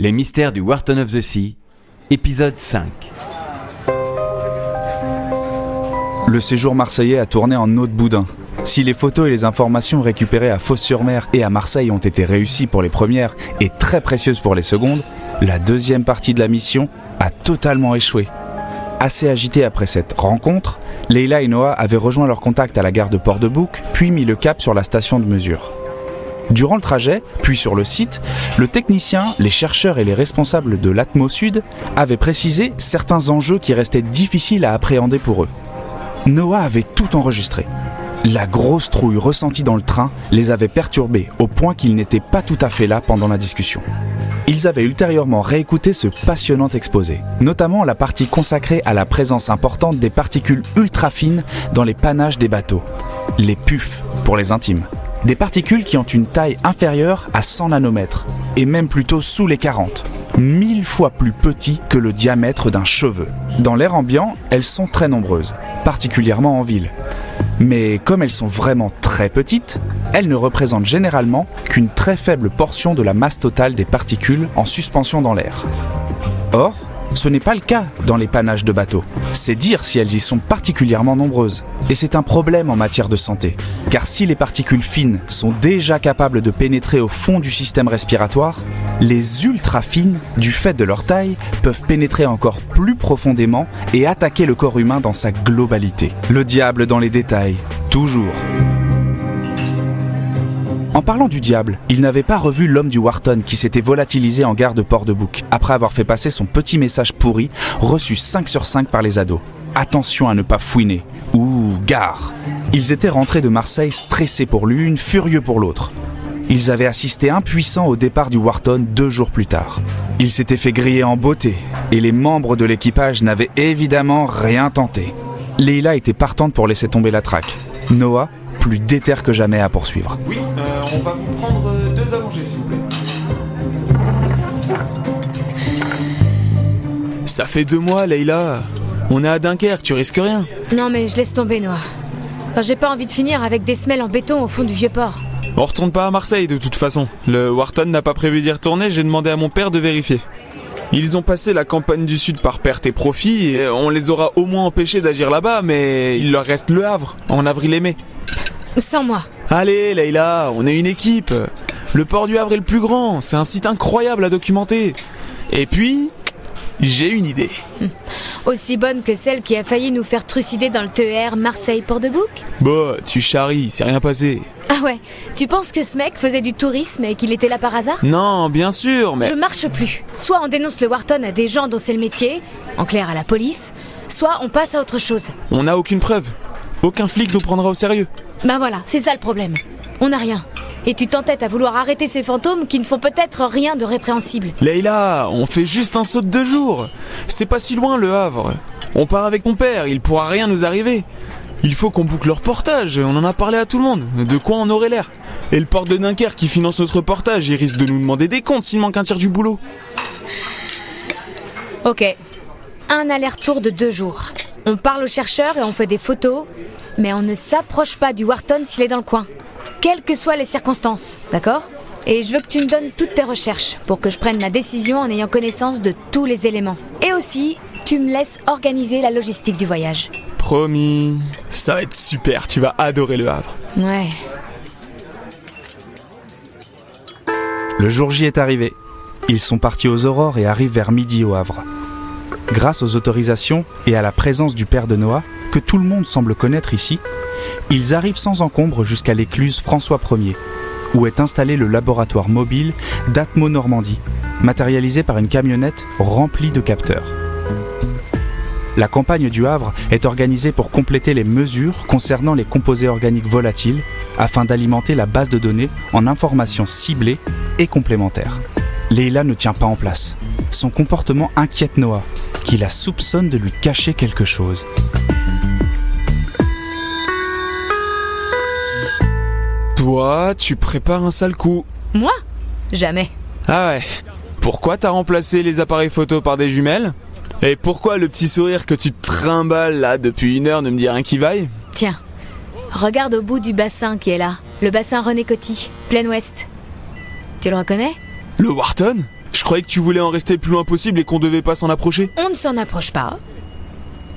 Les mystères du Wharton of the Sea, épisode 5. Le séjour marseillais a tourné en eau de boudin. Si les photos et les informations récupérées à Fos-sur-Mer et à Marseille ont été réussies pour les premières et très précieuses pour les secondes, la deuxième partie de la mission a totalement échoué. Assez agités après cette rencontre, Leila et Noah avaient rejoint leur contact à la gare de Port-de-Bouc, puis mis le cap sur la station de mesure. Durant le trajet, puis sur le site, le technicien, les chercheurs et les responsables de l'Atmosud avaient précisé certains enjeux qui restaient difficiles à appréhender pour eux. Noah avait tout enregistré. La grosse trouille ressentie dans le train les avait perturbés au point qu'ils n'étaient pas tout à fait là pendant la discussion. Ils avaient ultérieurement réécouté ce passionnant exposé, notamment la partie consacrée à la présence importante des particules ultra fines dans les panaches des bateaux, les PUF pour les intimes. Des particules qui ont une taille inférieure à 100 nanomètres, et même plutôt sous les 40, 1000 fois plus petits que le diamètre d'un cheveu. Dans l'air ambiant, elles sont très nombreuses, particulièrement en ville. Mais comme elles sont vraiment très petites, elles ne représentent généralement qu'une très faible portion de la masse totale des particules en suspension dans l'air. Or, ce n'est pas le cas dans les panaches de bateaux. C'est dire si elles y sont particulièrement nombreuses. Et c'est un problème en matière de santé. Car si les particules fines sont déjà capables de pénétrer au fond du système respiratoire, les ultra fines, du fait de leur taille, peuvent pénétrer encore plus profondément et attaquer le corps humain dans sa globalité. Le diable dans les détails, toujours. En parlant du diable, il n'avait pas revu l'homme du Wharton qui s'était volatilisé en gare de Port-de-Bouc après avoir fait passer son petit message pourri reçu 5 sur 5 par les ados. Attention à ne pas fouiner. Ou gare. Ils étaient rentrés de Marseille stressés pour l'une, furieux pour l'autre. Ils avaient assisté impuissants au départ du Wharton 2 jours plus tard. Ils s'étaient fait griller en beauté et les membres de l'équipage n'avaient évidemment rien tenté. Leila était partante pour laisser tomber la traque. Noah, plus déter que jamais à poursuivre. Oui, on va vous prendre 2 allongés, s'il vous plaît. Ça fait 2 mois, Leila. On est à Dunkerque, tu risques rien. Non mais je laisse tomber, Noah. Enfin, j'ai pas envie de finir avec des semelles en béton au fond du vieux port. On retourne pas à Marseille de toute façon. Le Wharton n'a pas prévu d'y retourner, j'ai demandé à mon père de vérifier. Ils ont passé la campagne du Sud par perte et profit, et on les aura au moins empêchés d'agir là-bas, mais il leur reste le Havre, en avril et mai. Sans moi. Allez, Leila, on est une équipe. Le port du Havre est le plus grand, c'est un site incroyable à documenter. Et puis, j'ai une idée. Aussi bonne que celle qui a failli nous faire trucider dans le TER Marseille-Port-de-Bouc. Bah, tu charries, c'est rien passé. Ah ouais, tu penses que ce mec faisait du tourisme et qu'il était là par hasard ? Non, bien sûr, mais... Je marche plus. Soit on dénonce le Wharton à des gens dont c'est le métier, en clair à la police, soit on passe à autre chose. On n'a aucune preuve. Aucun flic nous prendra au sérieux. Ben voilà, c'est ça le problème. On n'a rien. Et tu t'entêtes à vouloir arrêter ces fantômes qui ne font peut-être rien de répréhensible. Leila, on fait juste un saut de 2 jours. C'est pas si loin, le Havre. On part avec ton père, il pourra rien nous arriver. Il faut qu'on boucle le reportage, on en a parlé à tout le monde. De quoi on aurait l'air. Et le port de Dunkerque qui finance notre reportage, il risque de nous demander des comptes s'il manque un tiers du boulot. Ok. Un aller-retour de 2 jours. On parle aux chercheurs et on fait des photos, mais on ne s'approche pas du Wharton s'il est dans le coin. Quelles que soient les circonstances, d'accord ? Et je veux que tu me donnes toutes tes recherches pour que je prenne ma décision en ayant connaissance de tous les éléments. Et aussi, tu me laisses organiser la logistique du voyage. Promis. Ça va être super, tu vas adorer le Havre. Ouais. Le jour J est arrivé. Ils sont partis aux aurores et arrivent vers midi au Havre. Grâce aux autorisations et à la présence du père de Noah, que tout le monde semble connaître ici, ils arrivent sans encombre jusqu'à l'écluse François Ier, où est installé le laboratoire mobile d'Atmo Normandie, matérialisé par une camionnette remplie de capteurs. La campagne du Havre est organisée pour compléter les mesures concernant les composés organiques volatiles afin d'alimenter la base de données en informations ciblées et complémentaires. Leila ne tient pas en place. Son comportement inquiète Noah, qui la soupçonne de lui cacher quelque chose. Toi, tu prépares un sale coup. Moi ? Jamais. Ah ouais. Pourquoi t'as remplacé les appareils photo par des jumelles ? Et pourquoi le petit sourire que tu te trimbales là depuis 1 heure ne me dit rien qui vaille ? Tiens, regarde au bout du bassin qui est là. Le bassin René Coty, plein ouest. Tu le reconnais ? Le Wharton ? Je croyais que tu voulais en rester le plus loin possible et qu'on devait pas s'en approcher. On ne s'en approche pas.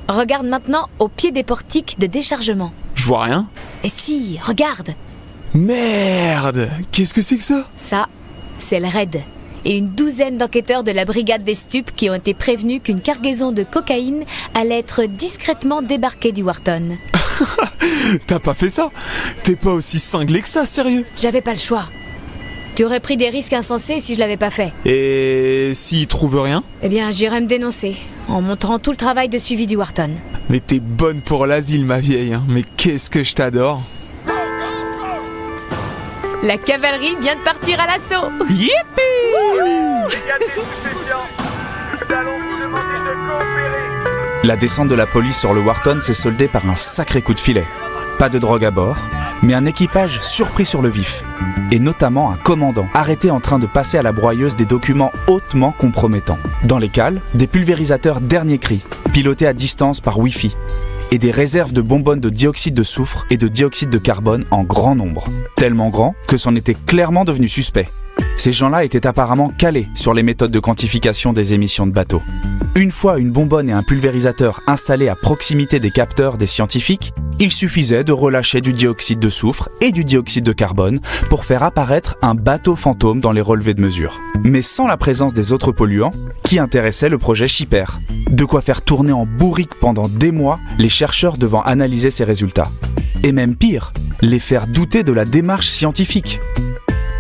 Regarde maintenant au pied des portiques de déchargement. Je vois rien. Et si, regarde. Merde! Qu'est-ce que c'est que ça? Ça, c'est le raid. Et une douzaine d'enquêteurs de la brigade des stupes qui ont été prévenus qu'une cargaison de cocaïne allait être discrètement débarquée du Wharton. T'as pas fait ça? T'es pas aussi cinglé que ça, sérieux? J'avais pas le choix. Tu aurais pris des risques insensés si je l'avais pas fait. Et s'ils trouvent rien? Eh bien, j'irais me dénoncer, en montrant tout le travail de suivi du Wharton. Mais t'es bonne pour l'asile, ma vieille, hein. Mais qu'est-ce que je t'adore! La cavalerie vient de partir à l'assaut. La descente de la police sur le Wharton s'est soldée par un sacré coup de filet. Pas de drogue à bord, mais un équipage surpris sur le vif. Et notamment un commandant arrêté en train de passer à la broyeuse des documents hautement compromettants. Dans les cales, des pulvérisateurs dernier cri, pilotés à distance par Wi-Fi. Et des réserves de bonbonnes de dioxyde de soufre et de dioxyde de carbone en grand nombre. Tellement grand que c'en était clairement devenu suspect. Ces gens-là étaient apparemment calés sur les méthodes de quantification des émissions de bateaux. Une fois une bonbonne et un pulvérisateur installés à proximité des capteurs des scientifiques, il suffisait de relâcher du dioxyde de soufre et du dioxyde de carbone pour faire apparaître un bateau fantôme dans les relevés de mesure. Mais sans la présence des autres polluants qui intéressaient le projet Shipper. De quoi faire tourner en bourrique pendant des mois les chercheurs devant analyser ces résultats. Et même pire, les faire douter de la démarche scientifique.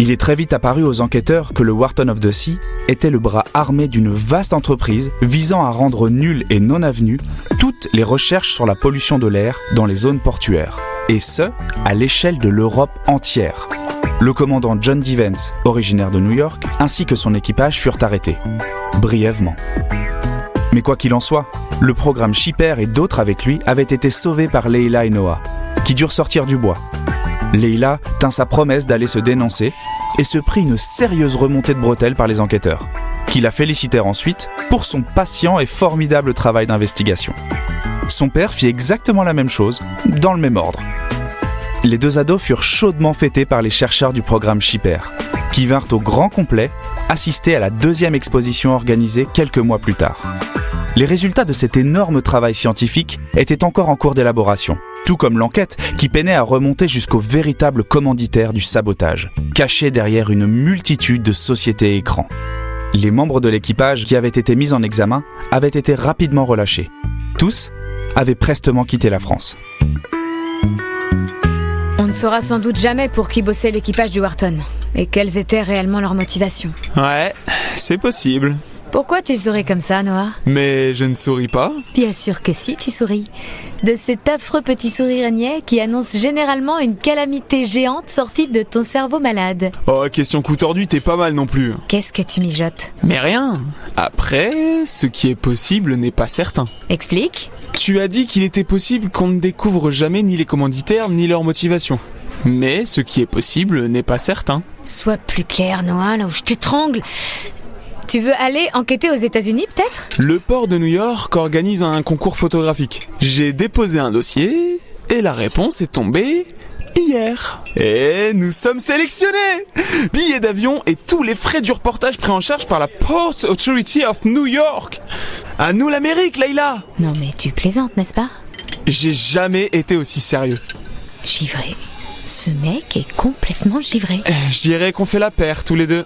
Il est très vite apparu aux enquêteurs que le Wharton of the Sea était le bras armé d'une vaste entreprise visant à rendre nulles et non avenues toutes les recherches sur la pollution de l'air dans les zones portuaires. Et ce, à l'échelle de l'Europe entière. Le commandant John Divens, originaire de New York, ainsi que son équipage furent arrêtés. Brièvement. Mais quoi qu'il en soit, le programme Shipper et d'autres avec lui avaient été sauvés par Leila et Noah, qui durent sortir du bois. Leila tint sa promesse d'aller se dénoncer et se prit une sérieuse remontée de bretelles par les enquêteurs, qui la félicitèrent ensuite pour son patient et formidable travail d'investigation. Son père fit exactement la même chose, dans le même ordre. Les deux ados furent chaudement fêtés par les chercheurs du programme Shipper, qui vinrent au grand complet assister à la deuxième exposition organisée quelques mois plus tard. Les résultats de cet énorme travail scientifique étaient encore en cours d'élaboration, tout comme l'enquête qui peinait à remonter jusqu'au véritable commanditaire du sabotage, caché derrière une multitude de sociétés écrans. Les membres de l'équipage qui avaient été mis en examen avaient été rapidement relâchés. Tous avaient prestement quitté la France. On ne saura sans doute jamais pour qui bossait l'équipage du Wharton et quelles étaient réellement leurs motivations. Ouais, c'est possible. Pourquoi tu souris comme ça, Noah? Mais je ne souris pas. Bien sûr que si, tu souris. De cet affreux petit sourire niais qui annonce généralement une calamité géante sortie de ton cerveau malade. Oh, question coup tordu, t'es pas mal non plus. Qu'est-ce que tu mijotes? Mais rien. Après, ce qui est possible n'est pas certain. Explique. Tu as dit qu'il était possible qu'on ne découvre jamais ni les commanditaires ni leurs motivations. Mais ce qui est possible n'est pas certain. Sois plus clair, Noah, là où je t'étrangle. Tu veux aller enquêter aux États-Unis, peut-être? Le port de New York organise un concours photographique. J'ai déposé un dossier et la réponse est tombée hier. Et nous sommes sélectionnés! Billets d'avion et tous les frais du reportage pris en charge par la Port Authority of New York. À nous l'Amérique, Leila! Non mais tu plaisantes, n'est-ce pas? J'ai jamais été aussi sérieux. Givré. Ce mec est complètement givré. Je dirais qu'on fait la paire tous les deux.